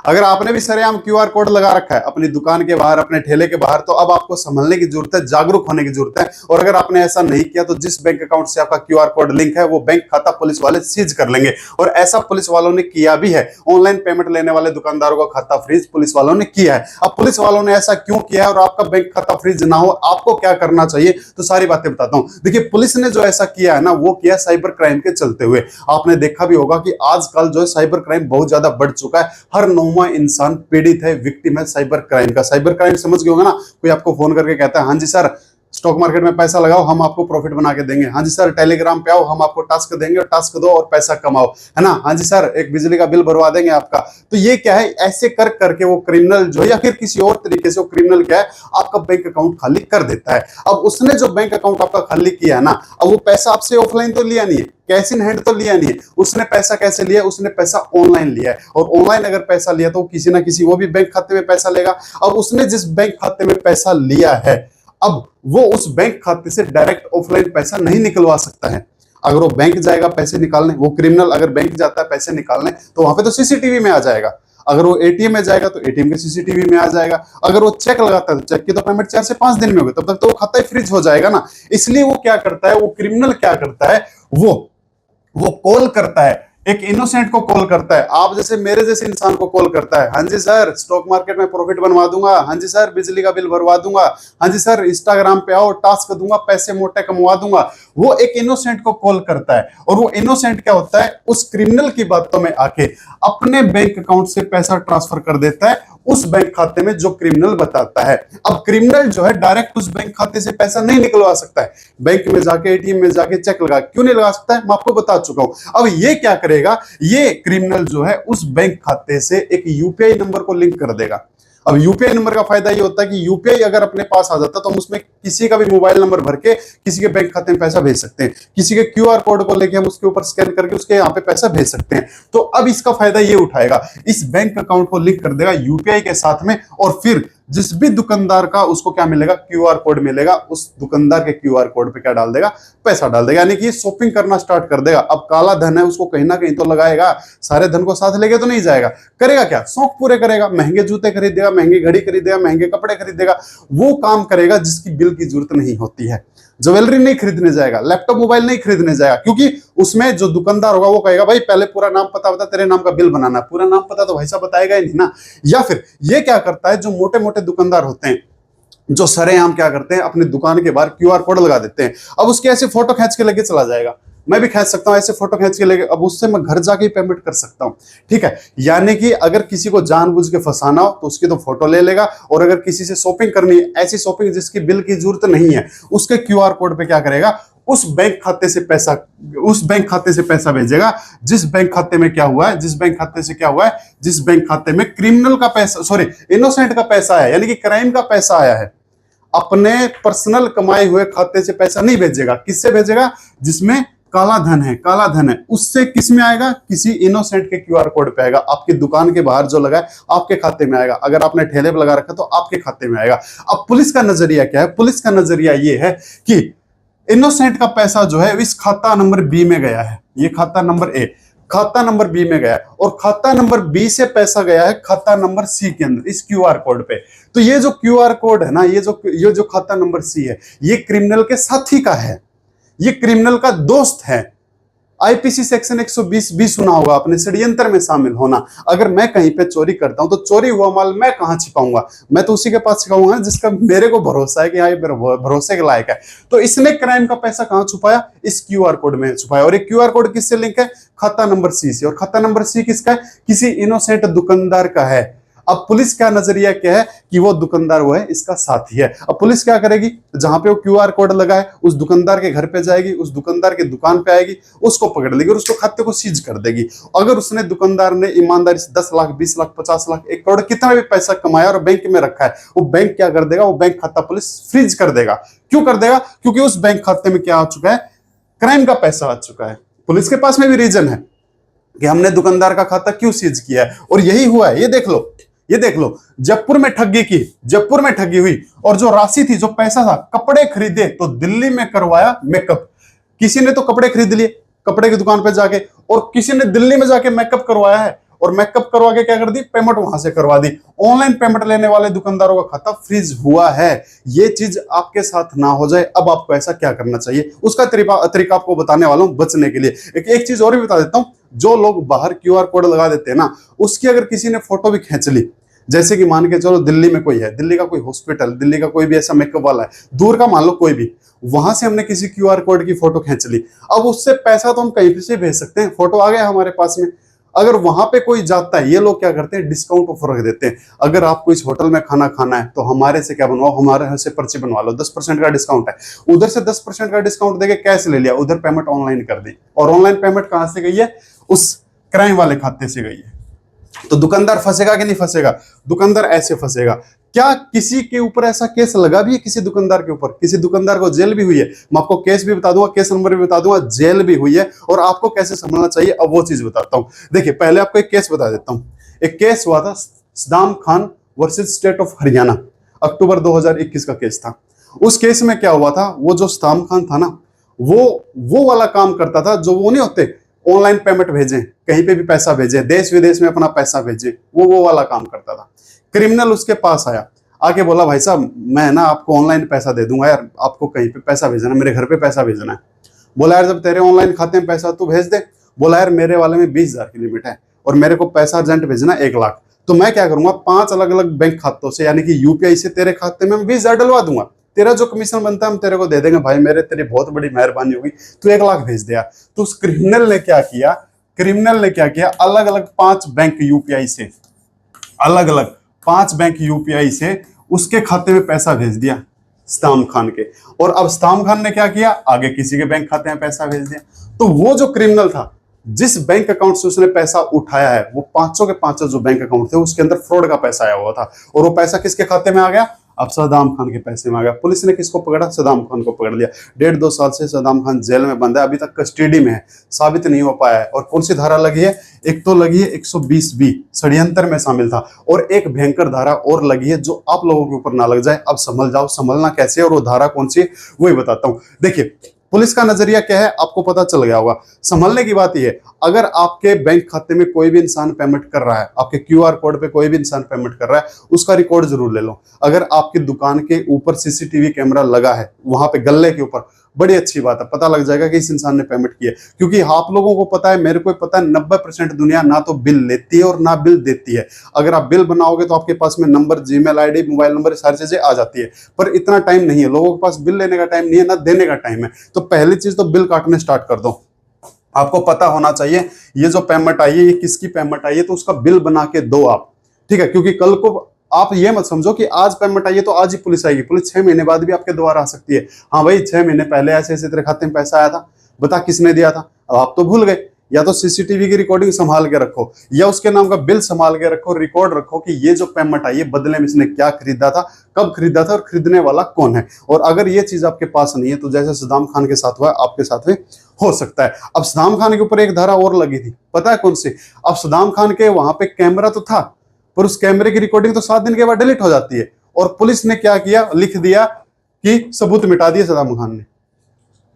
अगर आपने भी सरेआम क्यूआर कोड लगा रखा है अपनी दुकान के बाहर, अपने ठेले के बाहर, तो अब आपको संभलने की जरूरत है, जागरूक होने की जरूरत है। और अगर आपने ऐसा नहीं किया तो जिस बैंक अकाउंट से आपका क्यूआर कोड लिंक है वो बैंक खाता पुलिस वाले सीज कर लेंगे। और ऐसा पुलिस वालों ने किया भी है। ऑनलाइन पेमेंट लेने वाले दुकानदारों का खाता फ्रीज पुलिस वालों ने किया है। अब पुलिस वालों ने ऐसा क्यों किया है और आपका बैंक खाता फ्रीज ना हो, आपको क्या करना चाहिए, तो सारी बातें बताता हूं। देखिए, पुलिस ने जो ऐसा किया है ना, वो किया साइबर क्राइम के चलते हुए। आपने देखा भी होगा कि आजकल जो है साइबर क्राइम बहुत ज्यादा बढ़ चुका है। हर 9वां इंसान पीड़ित है, विक्टिम है साइबर क्राइम का। साइबर क्राइम समझ गए होगा ना, कोई आपको फोन करके कहता है हाँ जी सर स्टॉक मार्केट में पैसा लगाओ, हम आपको प्रॉफिट बना के देंगे। हाँ जी सर टेलीग्राम पे आओ, हम आपको टास्क देंगे और टास्क दो और पैसा कमाओ, है ना। हाँ जी सर एक बिजली का बिल भरवा देंगे आपका। तो ये क्या है, ऐसे कर करके वो क्रिमिनल जो है या फिर किसी और तरीके से वो क्रिमिनल क्या है, आपका बैंक अकाउंट खाली कर देता है। अब उसने जो बैंक अकाउंट आपका खाली किया है ना, अब वो पैसा आपसे ऑफलाइन तो लिया नहीं है, कैश इन हैंड तो लिया नहीं है। उसने पैसा कैसे लिया, उसने पैसा ऑनलाइन लिया है। और ऑनलाइन अगर पैसा लिया तो किसी ना किसी वो भी बैंक खाते में पैसा लेगा। अब उसने जिस बैंक खाते में पैसा लिया है, अब वो उस बैंक खाते से डायरेक्ट ऑफलाइन पैसा नहीं निकलवा सकता है। अगर वो बैंक जाएगा पैसे निकालने, वो क्रिमिनल अगर बैंक जाता है पैसे निकालने, तो वहां पे तो सीसीटीवी में आ जाएगा। अगर वो एटीएम में जाएगा तो एटीएम के सीसीटीवी में आ जाएगा। अगर वो चेक लगाता है तो चेक की तो पेमेंट 4 से 5 दिन में होगी, तब तक तो वो खाता ही फ्रीज हो जाएगा ना। इसलिए वो क्या करता है, वो क्रिमिनल क्या करता है, वो कॉल करता है, एक इनोसेंट को कॉल करता है, आप जैसे मेरे जैसे इंसान को कॉल करता है। हाँ जी सर स्टॉक मार्केट में प्रॉफिट बनवा दूंगा, हाँ जी सर बिजली का बिल भरवा दूंगा, हाँ जी सर इंस्टाग्राम पे आओ टास्क दूंगा, पैसे मोटे कमवा दूंगा। वो एक इनोसेंट को कॉल करता है और वो इनोसेंट क्या होता है, उस क्रिमिनल की बातों में आके अपने बैंक अकाउंट से पैसा ट्रांसफर कर देता है उस बैंक खाते में जो क्रिमिनल बताता है। अब क्रिमिनल जो है डायरेक्ट उस बैंक खाते से पैसा नहीं निकलवा सकता है, बैंक में जाके एटीएम में जाके चेक लगा, क्यों नहीं लगा सकता है, मैं आपको बता चुका हूं। अब ये क्या करेगा, ये क्रिमिनल जो है उस बैंक खाते से एक यूपीआई नंबर को लिंक कर देगा। अब यूपीआई नंबर का फायदा ये होता है कि यूपीआई अगर अपने पास आ जाता है तो हम उसमें किसी का भी मोबाइल नंबर भर के किसी के बैंक खाते में पैसा भेज सकते हैं। किसी के क्यूआर कोड को लेके हम उसके ऊपर स्कैन करके उसके यहाँ पे पैसा भेज सकते हैं। तो अब इसका फायदा ये उठाएगा, इस बैंक अकाउंट को लिंक कर देगा यूपीआई के साथ में, और फिर जिस भी दुकानदार का उसको क्या मिलेगा, क्यूआर कोड मिलेगा, उस दुकानदार के क्यूआर कोड पे क्या डाल देगा, पैसा डाल देगा। यानी कि शॉपिंग करना स्टार्ट कर देगा। अब काला धन है उसको कहीं ना कहीं तो लगाएगा, सारे धन को साथ लेके तो नहीं जाएगा। करेगा क्या, शौक पूरे करेगा, महंगे जूते खरीदेगा, महंगी घड़ी खरीदेगा, महंगे कपड़े खरीदेगा, वो काम करेगा जिसकी बिल की जरूरत नहीं होती है। ज्वेलरी नहीं खरीदने जाएगा, लैपटॉप मोबाइल नहीं खरीदने जाएगा, क्योंकि उसमें जो दुकानदार होगा वो कहेगा भाई पहले पूरा नाम पता बता, तेरे नाम का बिल बनाना। पूरा नाम पता तो भाई साहब बताएगा ही नहीं ना। या फिर ये क्या करता है, जो मोटे मोटे दुकानदार होते हैं जो सरेआम क्या करते हैं, अपनी दुकान के बाहर क्यूआर कोड लगा देते हैं। अब उसके ऐसे फोटो खींच के लेके चला जाएगा, मैं भी खींच सकता हूं ऐसे फोटो खींच के लेके, अब उससे मैं घर जाके पेमेंट कर सकता हूं। ठीक है, यानी कि अगर किसी को जानबूझ के फंसाना हो तो उसकी तो फोटो ले लेगा, और अगर किसी से शॉपिंग करनी है, ऐसी शॉपिंग जिसकी बिल की जरूरत नहीं है, उसके क्यूआर कोड पे क्या करेगा, उस बैंक खाते से पैसा भेजेगा जिस बैंक खाते में क्या हुआ है, जिस बैंक खाते से क्या हुआ है, जिस बैंक खाते में क्रिमिनल का पैसा, सॉरी इनोसेंट का पैसा है, यानी कि क्राइम का पैसा आया है। अपने पर्सनल कमाए हुए खाते से पैसा नहीं भेजेगा, किससे भेजेगा, जिसमें काला धन है, काला धन है, उससे किस में आएगा, किसी इनोसेंट के क्यूआर कोड पे आएगा। आपकी दुकान के बाहर जो लगा है आपके खाते में आएगा, अगर आपने ठेले पे लगा रखा तो आपके खाते में आएगा। अब पुलिस का नजरिया क्या है, पुलिस का नजरिया ये है कि इनोसेंट का पैसा जो है इस खाता नंबर बी में गया है, ये खाता नंबर ए, खाता नंबर बी में गया है, और खाता नंबर बी से पैसा गया है खाता नंबर सी के अंदर इस क्यूआर कोड पे। तो ये जो क्यूआर कोड है ना, ये जो खाता नंबर सी है, ये क्रिमिनल के साथी का है, ये क्रिमिनल का दोस्त है। आईपीसी सेक्शन 120 भी सुना होगा आपने, षड्यंत्र में शामिल होना। अगर मैं कहीं पे चोरी करता हूं तो चोरी हुआ माल मैं कहां छिपाऊंगा, मैं तो उसी के पास छिपाऊंगा जिसका मेरे को भरोसा है कि हाँ ये भरोसे के लायक है। तो इसने क्राइम का पैसा कहां छुपाया, इस क्यूआर कोड में छुपाया। और ये क्यूआर कोड किससे लिंक है, खाता नंबर सी से, और खाता नंबर सी किसका है, किसी इनोसेंट दुकानदार का है। अब पुलिस का नजरिया क्या है कि वो दुकानदार वो है, इसका साथी है। अब पुलिस क्या करेगी, जहां पे वो क्यूआर कोड लगा है उस दुकानदार के घर पे जाएगी, उस दुकानदार की दुकान पे आएगी, उसको पकड़ लेगी और उसको खाते को सीज कर देगी। अगर उसने दुकानदार ने ईमानदारी से 10 लाख 20 लाख 50 लाख 1 करोड़ कितना भी पैसा कमाया और बैंक में रखा है, वो बैंक क्या कर देगा, वो बैंक खाता पुलिस फ्रीज कर देगा। क्यों कर देगा, क्योंकि उस बैंक खाते में क्या आ चुका है, क्राइम का पैसा आ चुका है। पुलिस के पास में भी रीजन है कि हमने दुकानदार का खाता क्यों सीज किया है, और यही हुआ है। ये देख लो जयपुर में ठगी की, जयपुर में ठगी हुई, और जो राशि थी, जो पैसा था, कपड़े खरीदे तो दिल्ली में करवाया मेकअप। किसी ने तो कपड़े खरीद लिए कपड़े की दुकान पे जाके, और किसी ने दिल्ली में जाके मेकअप करवाया है, और मेकअप करवा के क्या कर दी, पेमेंट वहां से करवा दी। ऑनलाइन पेमेंट लेने वाले दुकानदारों का खाता फ्रीज हुआ है। ये चीज आपके साथ ना हो जाए, अब आपको ऐसा क्या करना चाहिए उसका तरीका आपको बताने वाला हूं बचने के लिए। एक चीज और भी बता देता हूं, जो लोग बाहर क्यूआर कोड लगा देते हैं ना, उसकी अगर किसी ने फोटो भी खींच ली, जैसे कि मान के चलो दिल्ली में कोई है, दिल्ली का कोई हॉस्पिटल, दिल्ली का कोई भी ऐसा मेकअप वाला है, दूर का मान लो कोई भी, वहां से हमने किसी क्यूआर कोड की फोटो खींच ली, अब उससे पैसा तो हम कहीं से भेज सकते हैं, फोटो आ गया हमारे पास में। अगर वहां पे कोई जाता है, ये लोग क्या करते हैं, डिस्काउंट ऑफर रख देते हैं। अगर आपको इस होटल में खाना खाना है तो हमारे से क्या बनवाओ, हमारे से पर्ची बनवा लो, 10% का डिस्काउंट है। उधर से 10% का डिस्काउंट देके कैश ले लिया, उधर पेमेंट ऑनलाइन कर दी, और ऑनलाइन पेमेंट कहां से गई है, उस क्राइम वाले खाते से गई है। तो दुकानदार फंसेगा कि नहीं फंसेगा, दुकानदार ऐसे फंसेगा। क्या किसी के ऊपर ऐसा केस लगा भी है, किसी दुकानदार के ऊपर, किसी दुकानदार को जेल भी हुई है? मैं आपको केस भी बता दूंगा, केस नंबर भी बता दूंगा, जेल भी हुई है, और आपको कैसे संभलना चाहिए अब वो चीज बताता हूं। देखिए पहले आपको एक केस बता देता हूं। एक केस हुआ था Saddam Khan versus state of Haryana, अक्टूबर 2021 का केस था। उस केस में क्या हुआ था, वो जो सदाम खान था ना, वो वाला काम करता था जो वो नहीं होते, ऑनलाइन पेमेंट भेजें, कहीं पे भी पैसा भेजें, देश विदेश में अपना पैसा भेजें, वो वाला काम करता था। क्रिमिनल उसके पास आया, आके बोला भाई साहब मैं ना आपको ऑनलाइन पैसा दे दूंगा यार, आपको कहीं पे पैसा भेजना है, मेरे घर पे पैसा भेजना है। बोला यार जब तेरे ऑनलाइन खाते में पैसा तू भेज दे। बोला यार मेरे वाले में 20,000 की लिमिट है और मेरे को पैसा अर्जेंट भेजना 1,00,000, तो मैं क्या करूंगा, 5 अलग अलग बैंक खातों से यानी कि यूपीआई से तेरे खाते में 20,000 डलवा दूंगा, तेरा जो कमीशन बनता है हम तेरे को दे देंगे भाई, मेरे तेरी बहुत बड़ी मेहरबानी होगी, तू 1,00,000 भेज दिया। तो उस क्रिमिनल ने क्या किया, अलग अलग 5 बैंक यूपीआई से, अलग अलग 5 बैंक यूपीआई से उसके खाते में पैसा भेज दिया सदाम खान के। और अब सदाम खान ने क्या किया, आगे किसी के बैंक खाते में पैसा भेज दिया। तो वो जो क्रिमिनल था, जिस बैंक अकाउंट से उसने पैसा उठाया है, वो 500 के 500 जो बैंक अकाउंट थे उसके अंदर फ्रॉड का पैसा आया हुआ था, और वो पैसा किसके खाते में आ गया, अब सदाम खान के पैसे में आ गया। पुलिस ने किसको पकड़ा, सदाम खान को पकड़ लिया। 1.5-2 साल से सदाम खान जेल में बंद है, अभी तक कस्टडी में है, साबित नहीं हो पाया है। और कौन सी धारा लगी है, एक तो लगी है 120B, षड्यंत्र में शामिल था, और एक भयंकर धारा और लगी है जो आप लोगों के ऊपर ना लग जाए। अब समझ जाओ, समझना कैसे और वो धारा कौन सी है वही बताता हूं। देखिए पुलिस का नजरिया क्या है आपको पता चल गया होगा। संभलने की बात यह है, अगर आपके बैंक खाते में कोई भी इंसान पेमेंट कर रहा है, आपके क्यूआर कोड पे कोई भी इंसान पेमेंट कर रहा है, उसका रिकॉर्ड जरूर ले लो। अगर आपकी दुकान के ऊपर सीसीटीवी कैमरा लगा है, वहां पे गल्ले के ऊपर, बड़ी अच्छी बात है, पता लग जाएगा कि इस इंसान ने पेमेंट किया। क्योंकि आप लोगों को पता है, मेरे को पता है, 90% दुनिया ना तो बिल लेती है और ना बिल देती है। अगर आप बिल बनाओगे तो आपके पास में number, Gmail ID, mobile number, सारी चीजें आ जाती है, पर इतना टाइम नहीं है लोगों के पास, बिल लेने का टाइम नहीं है, ना देने का टाइम है। तो पहली चीज तो बिल काटने स्टार्ट कर दो। आपको पता होना चाहिए ये जो पेमेंट आई है ये किसकी पेमेंट आई है, तो उसका बिल बना के दो आप, ठीक है। क्योंकि कल को आप ये मत समझो कि आज पेमेंट आई है तो आज ही पुलिस आएगी, पुलिस 6 महीने बाद भी आपके द्वार आ सकती है। हाँ भाई 6 महीने पहले ऐसे ऐसे तेरे खाते में पैसा आया था, बता किसने दिया था, अब आप तो भूल गए। या तो सीसीटीवी की रिकॉर्डिंग संभाल के रखो, या उसके नाम का बिल संभाल के रखो, रिकॉर्ड रखो कि ये जो पेमेंट आई है बदले में इसने क्या खरीदा था, कब खरीदा था, और खरीदने वाला कौन है। और अगर ये चीज आपके पास नहीं है तो जैसे सदाम खान के साथ हुआ आपके साथ में हो सकता है। अब सदाम खान के ऊपर एक धारा और लगी थी, पता है कौन सी? अब सदाम खान के वहां पे कैमरा तो था, पर उस कैमरे की रिकॉर्डिंग तो 7 दिन के बाद डिलीट हो जाती है। और पुलिस ने क्या किया, लिख दिया कि सबूत मिटा दिए सदाम खान ने,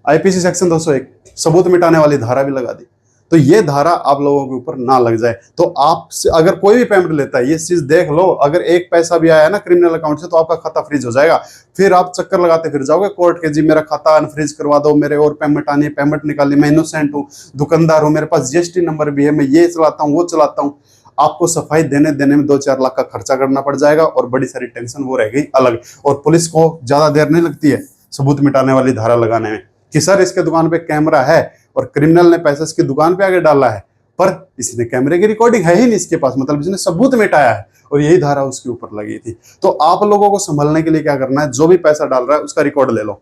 आईपीसी सेक्शन 201 सबूत मिटाने वाली धारा भी लगा दी। तो ये धारा आप लोगों के ऊपर ना लग जाए। तो आप अगर कोई भी पेमेंट लेता है, ये चीज देख लो, अगर एक पैसा भी आया ना क्रिमिनल अकाउंट से तो आपका खाता फ्रीज हो जाएगा। फिर आप चक्कर लगाते फिर जाओगे कोर्ट के, जी मेरा खाता अनफ्रीज करवा दो, मेरे और पेमेंट आनी है, पेमेंट निकालनी, मैं इनोसेंट हूँ, दुकानदार हूँ, मेरे पास जीएसटी नंबर भी है, मैं ये चलाता हूँ वो चलाता हूँ। आपको सफाई देने में 2-4 लाख का खर्चा करना पड़ जाएगा, और बड़ी सारी टेंशन वो रह गई अलग। और पुलिस को ज्यादा देर नहीं लगती है सबूत मिटाने वाली धारा लगाने में, कि सर इसके दुकान पे कैमरा है और क्रिमिनल ने पैसा इसकी दुकान पे आगे डाला है, पर इसने कैमरे की रिकॉर्डिंग है ही नहीं इसके पास, मतलब इसने सबूत मिटाया है, और यही धारा उसके ऊपर लगी थी। तो आप लोगों को संभलने के लिए क्या करना है, जो भी पैसा डाल रहा है उसका रिकॉर्ड ले लो,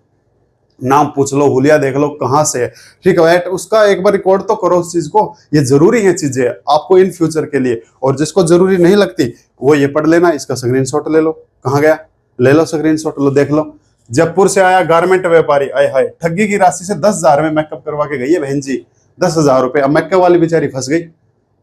नाम पूछ लो, हुलिया देख लो कहां से है, ठीक है, उसका एक बार रिकॉर्ड तो करो उस चीज को। ये जरूरी है चीजें आपको इन फ्यूचर के लिए, और जिसको जरूरी नहीं लगती वो ये पढ़ लेना, इसका स्क्रीनशॉट ले लो, कहां गया, ले लो स्क्रीनशॉट, लो देख लो। जयपुर से आया गारमेंट व्यापारी, आए हाय, ठगी की राशि से 10,000 में मेकअप करवा के गई है बहन जी, 10,000 रुपए। अब मेकअप वाली बेचारी फंस गई,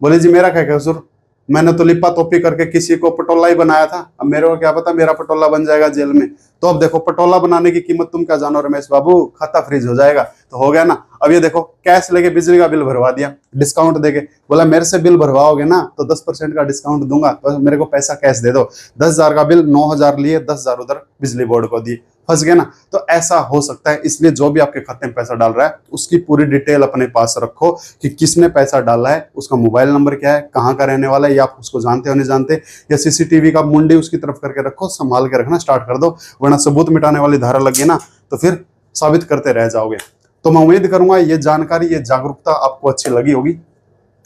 बोले जी मेरा क्या कसूर, मैंने तो लिपा तोपी करके किसी को पटोला ही बनाया था, अब मेरे को क्या पता मेरा पटोला बन जाएगा जेल में। तो अब देखो पटोला बनाने की कीमत तुम क्या जानो रमेश बाबू, खाता फ्रीज हो जाएगा। तो हो गया ना। अब ये देखो, कैश लेके बिजली का बिल भरवा दिया, डिस्काउंट देके बोला मेरे से बिल भरवाओगे ना तो 10% का डिस्काउंट दूंगा, तो मेरे को पैसा कैश दे दो। 10,000 का बिल 9,000 लिए, 10,000 उधर बिजली बोर्ड को दिए, फंस गए ना। तो ऐसा हो सकता है, इसलिए जो भी आपके खाते में पैसा डाल रहा है उसकी पूरी डिटेल अपने पास रखो कि किसने पैसा डाला है, उसका मोबाइल नंबर क्या है, कहाँ का रहने वाला है, या आप उसको जानते हो नहीं जानते, या सीसीटीवी का मुंडी उसकी तरफ करके रखो, संभाल के रखना स्टार्ट कर दो, वरना सबूत मिटाने वाली धारा लगी ना तो फिर साबित करते रह जाओगे। तो मैं उम्मीद करूंगा ये जानकारी, ये जागरूकता आपको अच्छी लगी होगी।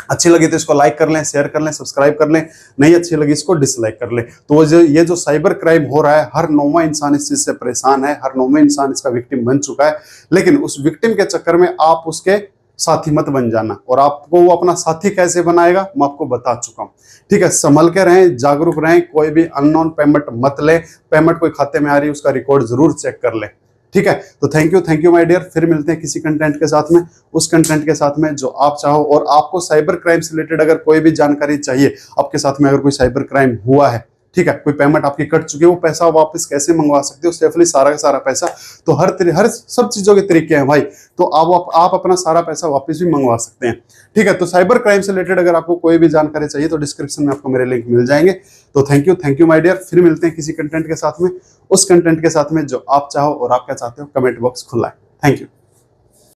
अच्छी लगी तो इसको लाइक कर लें, शेयर कर लें, सब्सक्राइब कर लें, नहीं अच्छी लगी इसको डिसलाइक कर लें। तो ये जो साइबर क्राइम हो रहा है, हर 9वां इंसान इस चीज से परेशान है, हर 9वां इंसान इसका विक्टिम बन चुका है। लेकिन उस विक्टिम के चक्कर में आप उसके साथी मत बन जाना, और आपको वो अपना साथी कैसे बनाएगा मैं आपको बता चुका हूं। ठीक है, संभल के रहें, जागरूक रहें, कोई भी अननोन पेमेंट मत ले। पेमेंट कोई खाते में आ रही है उसका रिकॉर्ड जरूर चेक कर ले। ठीक है, तो थैंक यू माय डियर। फिर मिलते हैं किसी कंटेंट के साथ में, उस कंटेंट के साथ में जो आप चाहो। और आपको साइबर क्राइम से रिलेटेड अगर कोई भी जानकारी चाहिए, आपके साथ में अगर कोई साइबर क्राइम हुआ है, ठीक है, कोई पेमेंट आपकी कट चुकी है, वो पैसा वापस कैसे मंगवा सकते हो सेफली, सारा का सारा पैसा, तो हर सब चीजों के तरीके हैं भाई। तो आप अपना सारा पैसा वापस भी मंगवा सकते हैं। ठीक है, तो साइबर क्राइम से रिलेटेड अगर आपको कोई भी जानकारी चाहिए तो डिस्क्रिप्शन में आपको मेरे लिंक मिल जाएंगे। तो थैंक यू माय डियर। फिर मिलते हैं किसी कंटेंट के साथ में, उस कंटेंट के साथ में जो आप चाहो और आप क्या चाहते हो। कमेंट बॉक्स खुला है। Thank you.